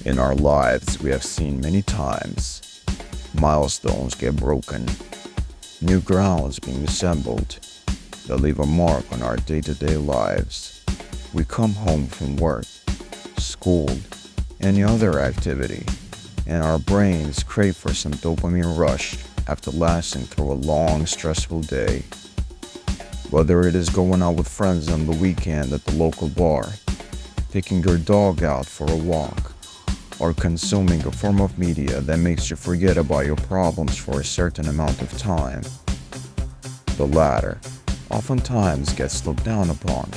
In our lives, we have seen many times milestones get broken, new grounds being assembled that leave a mark on our day-to-day lives. We come home from work, school, any other activity, and our brains crave for some dopamine rush after lasting through a long, stressful day. Whether it is going out with friends on the weekend at the local bar, taking your dog out for a walk, or consuming a form of media that makes you forget about your problems for a certain amount of time. The latter oftentimes gets looked down upon.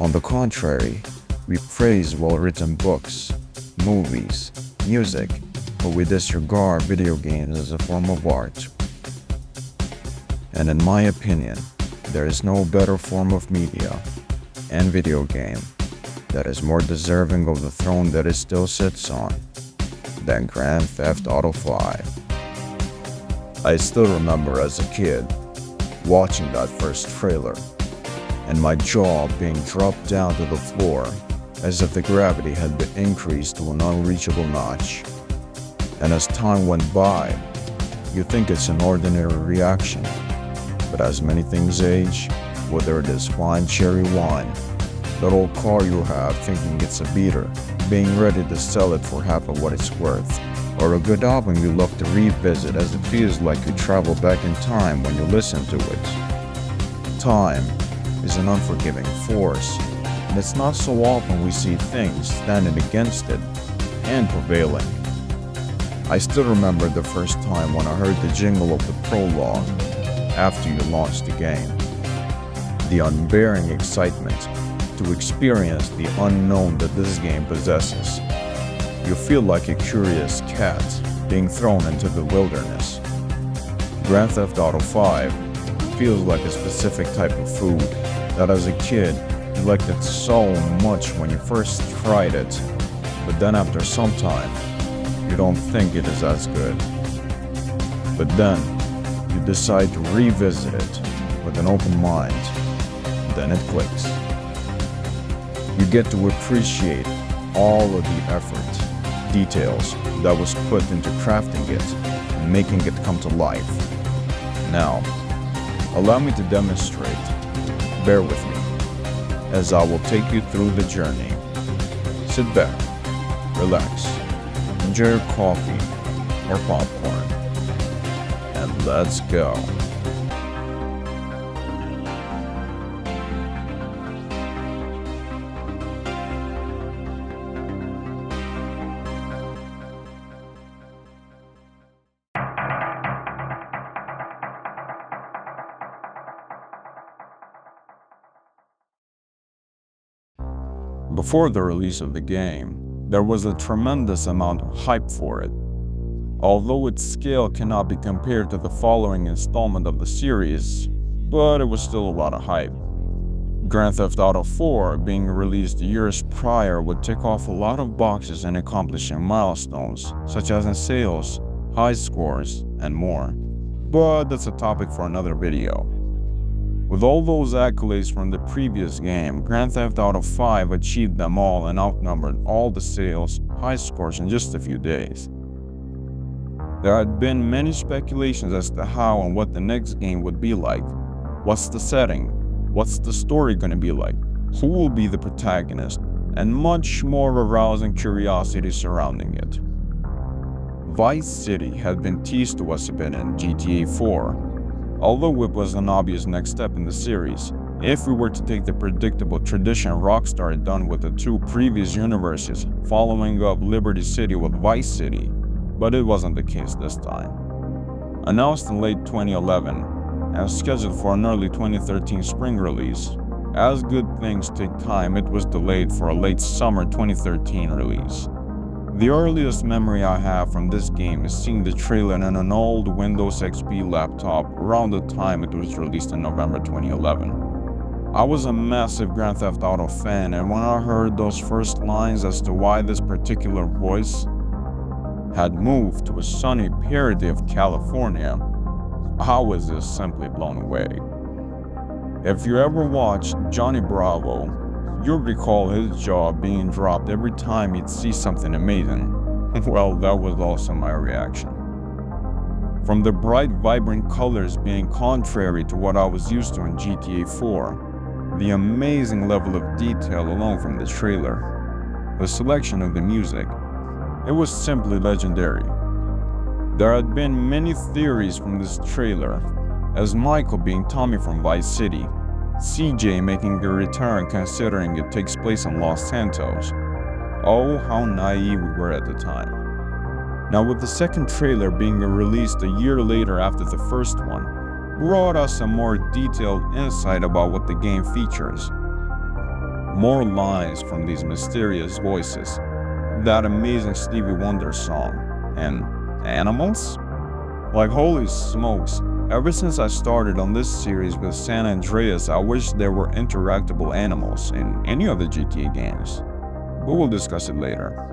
On the contrary, we praise well-written books, movies, music, but we disregard video games as a form of art. And in my opinion, there is no better form of media and video game that is more deserving of the throne that it still sits on than Grand Theft Auto 5. I still remember as a kid watching that first trailer and my jaw being dropped down to the floor as if the gravity had been increased to an unreachable notch. And as time went by, you think it's an ordinary reaction, but as many things age, whether it is fine cherry wine, that old car you have thinking it's a beater, being ready to sell it for half of what it's worth, or a good album you love to revisit as it feels like you travel back in time when you listen to it. Time is an unforgiving force, and it's not so often we see things standing against it and prevailing. I still remember the first time when I heard the jingle of the prologue after you launched the game. The unbearing excitement to experience the unknown that this game possesses. You feel like a curious cat being thrown into the wilderness. Grand Theft Auto 5 feels like a specific type of food that as a kid you liked it so much when you first tried it, but then after some time you don't think it is as good. But then you decide to revisit it with an open mind, then it clicks. You get to appreciate all of the effort, details that was put into crafting it and making it come to life. Now, allow me to demonstrate. Bear with me as I will take you through the journey. Sit back, relax, enjoy your coffee or popcorn, and let's go. Before the release of the game, there was a tremendous amount of hype for it. Although its scale cannot be compared to the following installment of the series, but it was still a lot of hype. Grand Theft Auto 4, being released years prior, would tick off a lot of boxes in accomplishing milestones, such as in sales, high scores, and more. But that's a topic for another video. With all those accolades from the previous game, Grand Theft Auto 5 achieved them all and outnumbered all the sales, high scores in just a few days. There had been many speculations as to how and what the next game would be like. What's the setting? What's the story going to be like? Who will be the protagonist? And much more arousing curiosity surrounding it. Vice City had been teased to us a bit in GTA 4. Although it was an obvious next step in the series, if we were to take the predictable tradition Rockstar had done with the two previous universes, following up Liberty City with Vice City, but it wasn't the case this time. Announced in late 2011 and scheduled for an early 2013 spring release, as good things take time, it was delayed for a late summer 2013 release. The earliest memory I have from this game is seeing the trailer on an old Windows XP laptop around the time it was released in November 2011. I was a massive Grand Theft Auto fan, and when I heard those first lines as to why this particular voice had moved to a sunny parody of California, I was just simply blown away. If you ever watched Johnny Bravo You'll recall his jaw being dropped every time he'd see something amazing. Well, that was also my reaction. From the bright, vibrant colors being contrary to what I was used to in GTA 4, the amazing level of detail alone from the trailer, the selection of the music, it was simply legendary. There had been many theories from this trailer, as Michael being Tommy from Vice City, CJ making a return considering it takes place in Los Santos. Oh, how naive we were at the time. Now, with the second trailer being released a year later after the first one, brought us a more detailed insight about what the game features. More lines from these mysterious voices, that amazing Stevie Wonder song, and animals? Like holy smokes, ever since I started on this series with San Andreas, I wish there were interactable animals in any of the GTA games. But we'll discuss it later.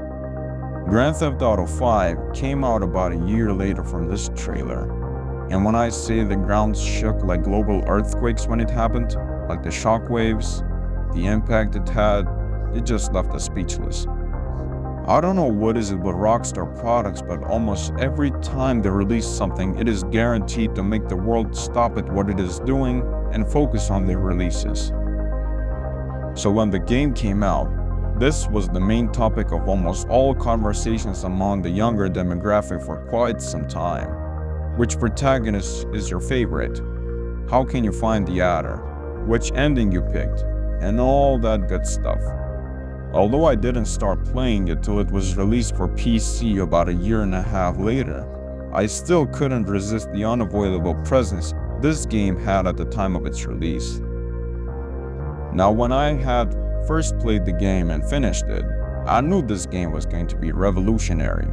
Grand Theft Auto 5 came out about a year later from this trailer, and when I say the ground shook like global earthquakes when it happened, like the shockwaves, the impact it had, it just left us speechless. I don't know what is it with Rockstar products, but almost every time they release something, it is guaranteed to make the world stop at what it is doing and focus on their releases. So when the game came out, this was the main topic of almost all conversations among the younger demographic for quite some time. Which protagonist is your favorite? How can you find the adder? Which ending you picked? And all that good stuff. Although I didn't start playing it till it was released for PC about a year and a half later, I still couldn't resist the unavoidable presence this game had at the time of its release. Now, when I had first played the game and finished it, I knew this game was going to be revolutionary.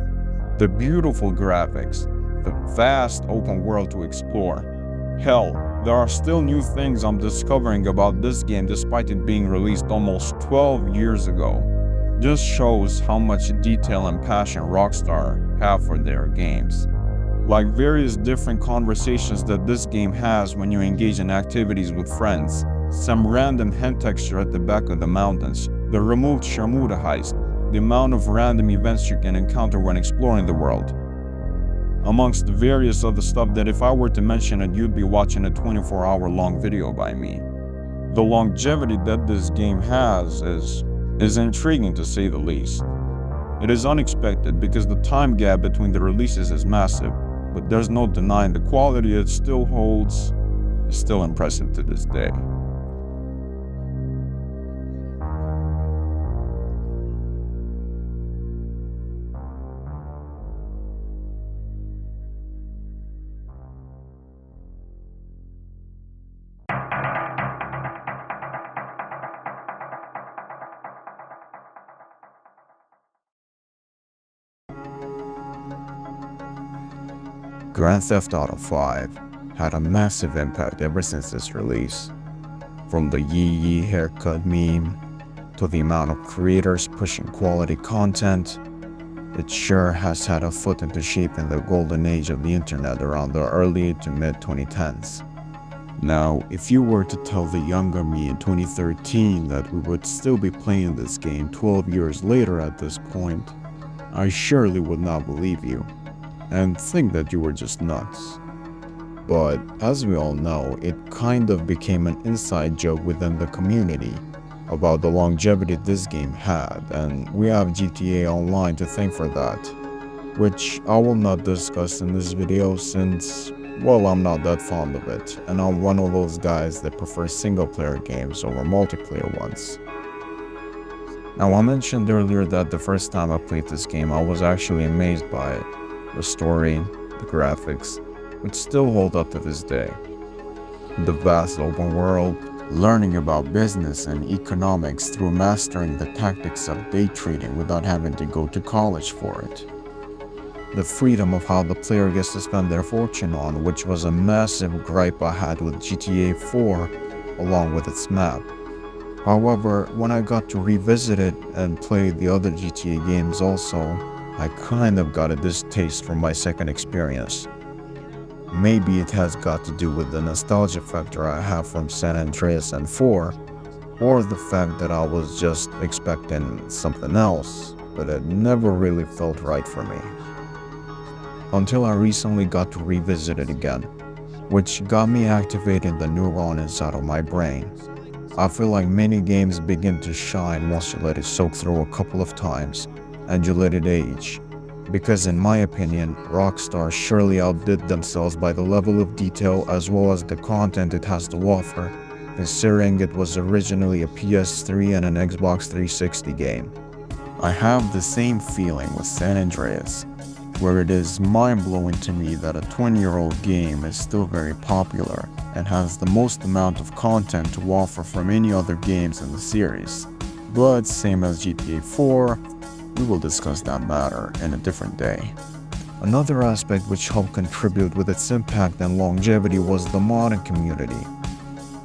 The beautiful graphics, the vast open world to explore. Hell, there are still new things I'm discovering about this game despite it being released almost 12 years ago. Just shows how much detail and passion Rockstar have for their games. Like various different conversations that this game has when you engage in activities with friends, some random hen texture at the back of the mountains, the removed Sharmuda heist, the amount of random events you can encounter when exploring the world. Amongst various other stuff that if I were to mention it, you'd be watching a 24-hour long video by me. The longevity that this game has is intriguing to say the least. It is unexpected because the time gap between the releases is massive, but there's no denying the quality it still holds is still impressive to this day. Grand Theft Auto 5 had a massive impact ever since its release. From the Yee Yee haircut meme to the amount of creators pushing quality content, it sure has had a foot into shaping the golden age of the internet around the early to mid 2010s. Now, if you were to tell the younger me in 2013 that we would still be playing this game 12 years later at this point, I surely would not believe you and think that you were just nuts. But as we all know, it kind of became an inside joke within the community about the longevity this game had, and we have GTA Online to thank for that, which I will not discuss in this video since, well, I'm not that fond of it, and I'm one of those guys that prefer single-player games over multiplayer ones. Now, I mentioned earlier that the first time I played this game, I was actually amazed by it. The story, the graphics, which still hold up to this day. The vast open world, learning about business and economics through mastering the tactics of day trading without having to go to college for it. The freedom of how the player gets to spend their fortune on, which was a massive gripe I had with GTA 4 along with its map. However, when I got to revisit it and play the other GTA games also, I kind of got a distaste from my second experience. Maybe it has got to do with the nostalgia factor I have from San Andreas and 4, or the fact that I was just expecting something else, but it never really felt right for me. Until I recently got to revisit it again, which got me activating the neuron inside of my brain. I feel like many games begin to shine once you let it soak through a couple of times and you let it age. Because in my opinion, Rockstar surely outdid themselves by the level of detail as well as the content it has to offer, considering it was originally a PS3 and an Xbox 360 game. I have the same feeling with San Andreas, where it is mind-blowing to me that a 20-year-old game is still very popular and has the most amount of content to offer from any other games in the series. But same as GTA 4, we will discuss that matter in a different day. Another aspect which helped contribute with its impact and longevity was the modding community.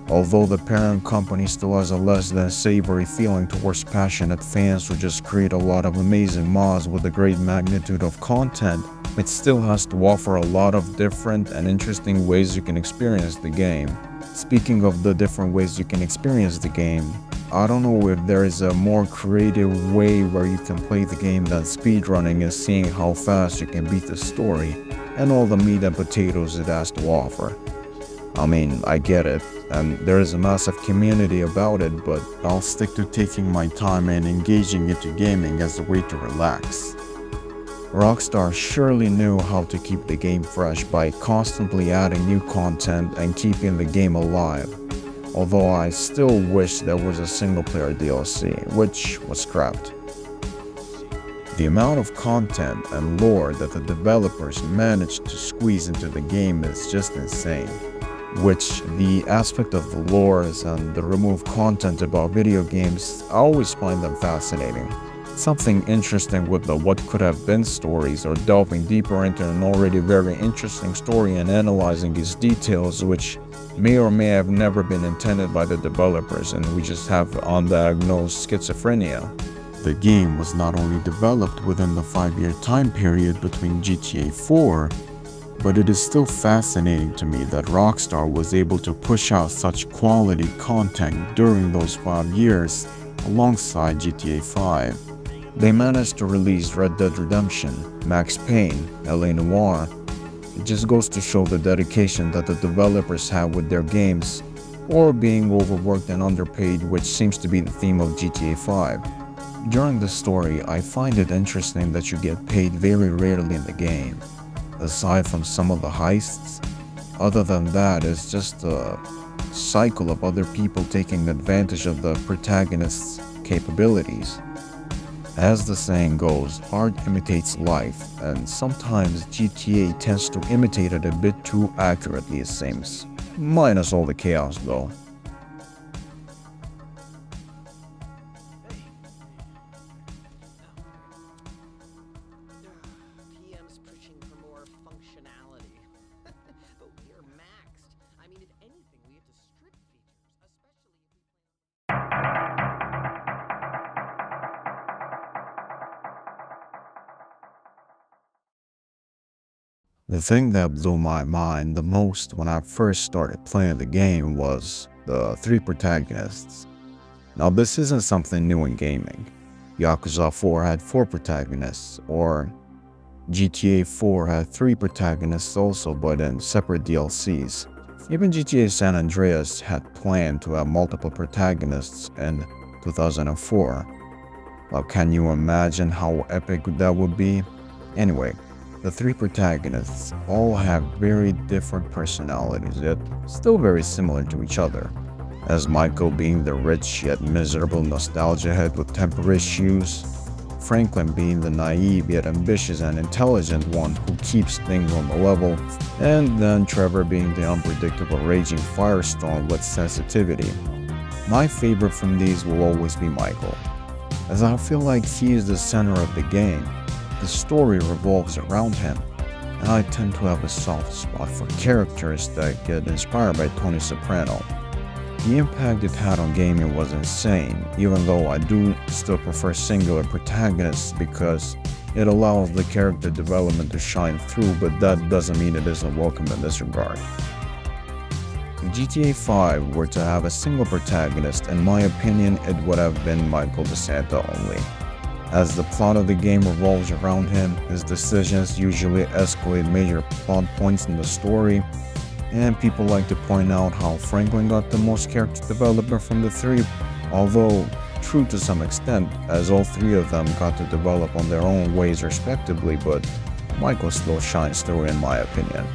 Although the parent company still has a less than savory feeling towards passionate fans who just create a lot of amazing mods with a great magnitude of content, it still has to offer a lot of different and interesting ways you can experience the game. Speaking of the different ways you can experience the game, I don't know if there is a more creative way where you can play the game than speedrunning and seeing how fast you can beat the story and all the meat and potatoes it has to offer. I mean, I get it, and there is a massive community about it, but I'll stick to taking my time and engaging into gaming as a way to relax. Rockstar surely knew how to keep the game fresh by constantly adding new content and keeping the game alive, although I still wish there was a single-player DLC, which was scrapped. The amount of content and lore that the developers managed to squeeze into the game is just insane. Which the aspect of the lores and the removed content about video games, I always find them fascinating. Something interesting with the what could have been stories or delving deeper into an already very interesting story and analyzing its details which may or may have never been intended by the developers and we just have undiagnosed schizophrenia. The game was not only developed within the 5-year time period between GTA 4, but it is still fascinating to me that Rockstar was able to push out such quality content during those 5 years alongside GTA 5. They managed to release Red Dead Redemption, Max Payne, LA Noire. It just goes to show the dedication that the developers have with their games, or being overworked and underpaid, which seems to be the theme of GTA 5. During the story, I find it interesting that you get paid very rarely in the game. Aside from some of the heists, other than that, it's just a cycle of other people taking advantage of the protagonist's capabilities. As the saying goes, art imitates life, and sometimes GTA tends to imitate it a bit too accurately, it seems. Minus all the chaos though. PM's pushing for more functionality. But we are maxed. I mean, if anything, we have to strip features, especially if we The thing that blew my mind the most when I first started playing the game was the 3 protagonists. Now this isn't something new in gaming. Yakuza 4 had 4 protagonists, or GTA 4 had 3 protagonists also, but in separate DLCs. Even GTA San Andreas had planned to have multiple protagonists in 2004. Well, can you imagine how epic that would be? Anyway, the 3 protagonists all have very different personalities, yet still very similar to each other. As Michael being the rich yet miserable nostalgia head with temper issues, Franklin being the naive yet ambitious and intelligent one who keeps things on the level, and then Trevor being the unpredictable raging firestorm with sensitivity. My favorite from these will always be Michael, as I feel like he is the center of the game. The story revolves around him, and I tend to have a soft spot for characters that get inspired by Tony Soprano. The impact it had on gaming was insane, even though I do still prefer singular protagonists because it allows the character development to shine through, but that doesn't mean it isn't welcome in this regard. If GTA 5 were to have a single protagonist, in my opinion, it would have been Michael DeSanta only. As the plot of the game revolves around him, his decisions usually escalate major plot points in the story, and people like to point out how Franklin got the most character development from the three, although true to some extent, as all three of them got to develop on their own ways respectively, but Michael still shines through in my opinion.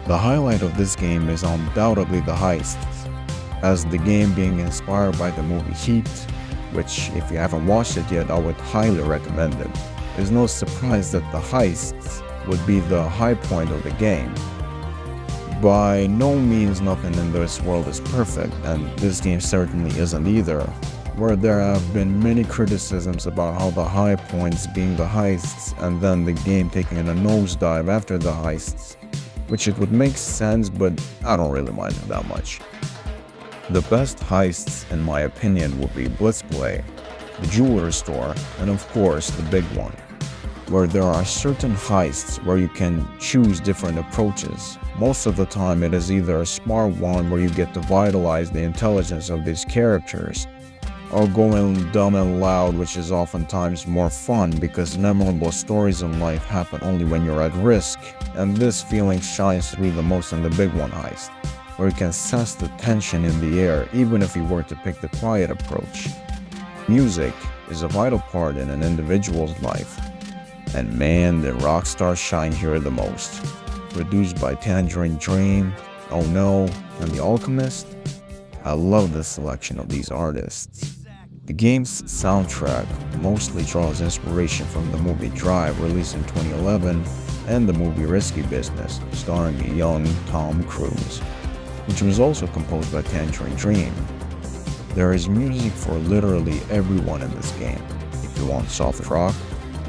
The highlight of this game is undoubtedly the heists, as the game being inspired by the movie Heat, which if you haven't watched it yet I would highly recommend it. It's no surprise that the heists would be the high point of the game. By no means nothing in this world is perfect, and this game certainly isn't either, where there have been many criticisms about how the high points being the heists and then the game taking a nosedive after the heists, which it would make sense, but I don't really mind it that much. The best heists in my opinion would be Blitzplay, the jewelry store, and of course the big one, where there are certain heists where you can choose different approaches. Most of the time it is either a smart one where you get to vitalize the intelligence of these characters, or going dumb and loud, which is oftentimes more fun because memorable stories in life happen only when you're at risk, and this feeling shines through the most in the big one heist, where you can sense the tension in the air even if you were to pick the quiet approach. Music is a vital part in an individual's life, and man, the rock stars shine here the most. Produced by Tangerine Dream, Oh No, and The Alchemist, I love the selection of these artists. The game's soundtrack mostly draws inspiration from the movie Drive, released in 2011, and the movie Risky Business, starring a young Tom Cruise, which was also composed by Tangerine Dream. There is music for literally everyone in this game. If you want soft rock,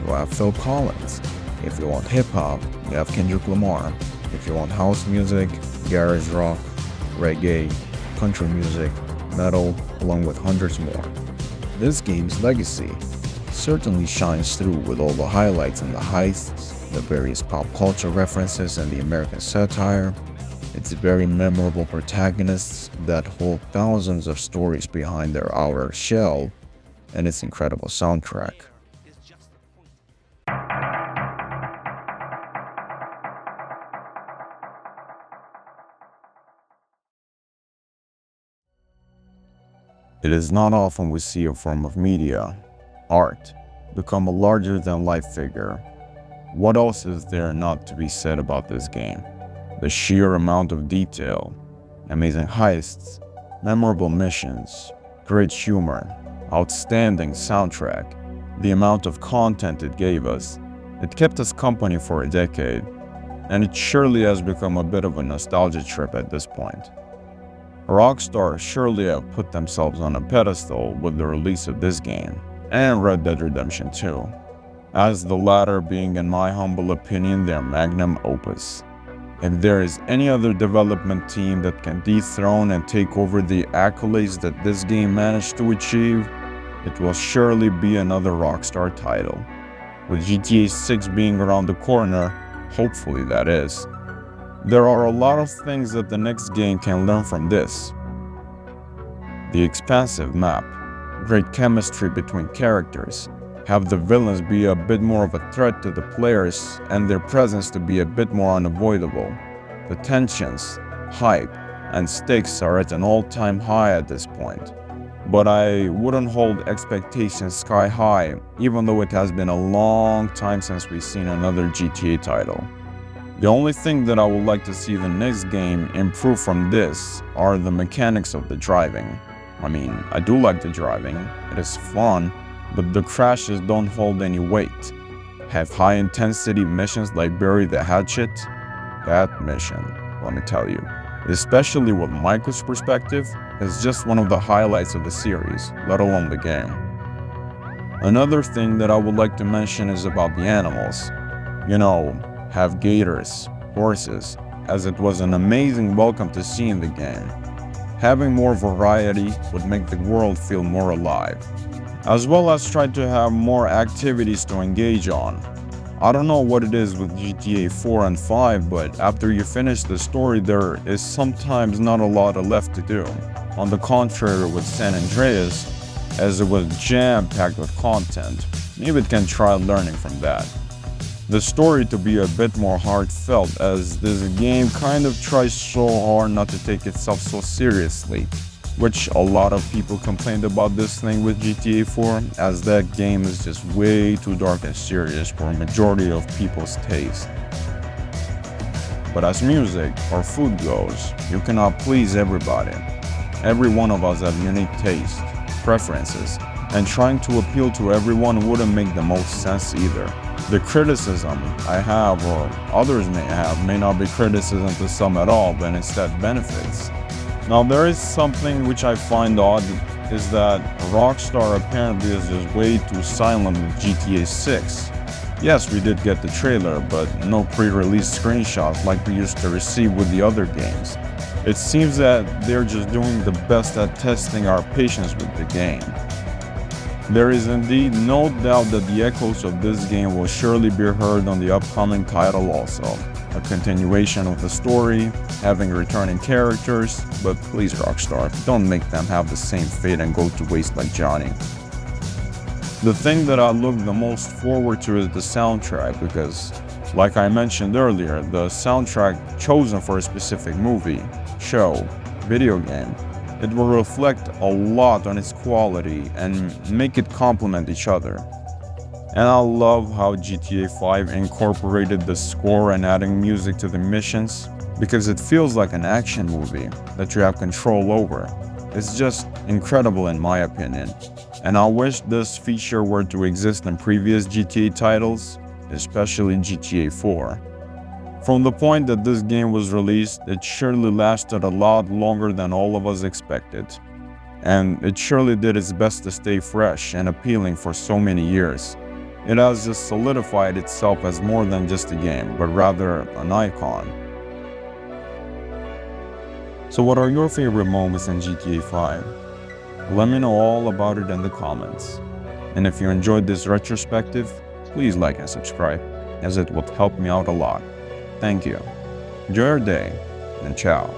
you have Phil Collins. If you want hip-hop, you have Kendrick Lamar. If you want house music, garage rock, reggae, country music, metal, along with hundreds more. This game's legacy certainly shines through with all the highlights and the heists, the various pop culture references and the American satire, its very memorable protagonists that hold thousands of stories behind their outer shell, and its incredible soundtrack. It is not often we see a form of media, art, become a larger-than-life figure. What else is there not to be said about this game? The sheer amount of detail, amazing heists, memorable missions, great humor, outstanding soundtrack, the amount of content it gave us. It kept us company for a decade, and it surely has become a bit of a nostalgia trip at this point. Rockstar surely have put themselves on a pedestal with the release of this game, and Red Dead Redemption 2, as the latter being, in my humble opinion, their magnum opus. If there is any other development team that can dethrone and take over the accolades that this game managed to achieve, it will surely be another Rockstar title. With GTA 6 being around the corner, hopefully that is, there are a lot of things that the next game can learn from this. The expansive map, great chemistry between characters, have the villains be a bit more of a threat to the players and their presence to be a bit more unavoidable. The tensions, hype, and stakes are at an all-time high at this point. But I wouldn't hold expectations sky high, even though it has been a long time since we've seen another GTA title. The only thing that I would like to see the next game improve from this are the mechanics of the driving. I mean, I do like the driving, it is fun, but the crashes don't hold any weight. Have high-intensity missions like Bury the Hatchet? That mission, let me tell you, especially with Michael's perspective, is just one of the highlights of the series, let alone the game. Another thing that I would like to mention is about the animals. Have gators, horses, as it was an amazing welcome to see in the game. Having more variety would make the world feel more alive, as well as try to have more activities to engage on. I don't know what it is with GTA 4 and 5, but after you finish the story, there is sometimes not a lot left to do. On the contrary with San Andreas, as it was jam-packed with content, maybe it can try learning from that. The story to be a bit more heartfelt, as this game kind of tries so hard not to take itself so seriously, which a lot of people complained about this thing with GTA 4, as that game is just way too dark and serious for a majority of people's taste. But as music or food goes, you cannot please everybody. Every one of us have unique tastes, preferences, and trying to appeal to everyone wouldn't make the most sense either. The criticism I have or others may have may not be criticism to some at all, but instead benefits. Now there is something which I find odd, is that Rockstar apparently is just way too silent with GTA 6. Yes, we did get the trailer, but no pre-release screenshots like we used to receive with the other games. It seems that they're just doing the best at testing our patience with the game. There is indeed no doubt that the echoes of this game will surely be heard on the upcoming title also. A continuation of the story, having returning characters, but please Rockstar, don't make them have the same fate and go to waste like Johnny. The thing that I look the most forward to is the soundtrack because, like I mentioned earlier, the soundtrack chosen for a specific movie, show, video game, it will reflect a lot on its quality and make it complement each other. And I love how GTA 5 incorporated the score and adding music to the missions because it feels like an action movie that you have control over. It's just incredible in my opinion. And I wish this feature were to exist in previous GTA titles, especially in GTA 4. From the point that this game was released, it surely lasted a lot longer than all of us expected. And it surely did its best to stay fresh and appealing for so many years. It has just solidified itself as more than just a game, but rather an icon. So what are your favorite moments in GTA 5? Let me know all about it in the comments. And if you enjoyed this retrospective, please like and subscribe, as it would help me out a lot. Thank you. Enjoy your day, and ciao.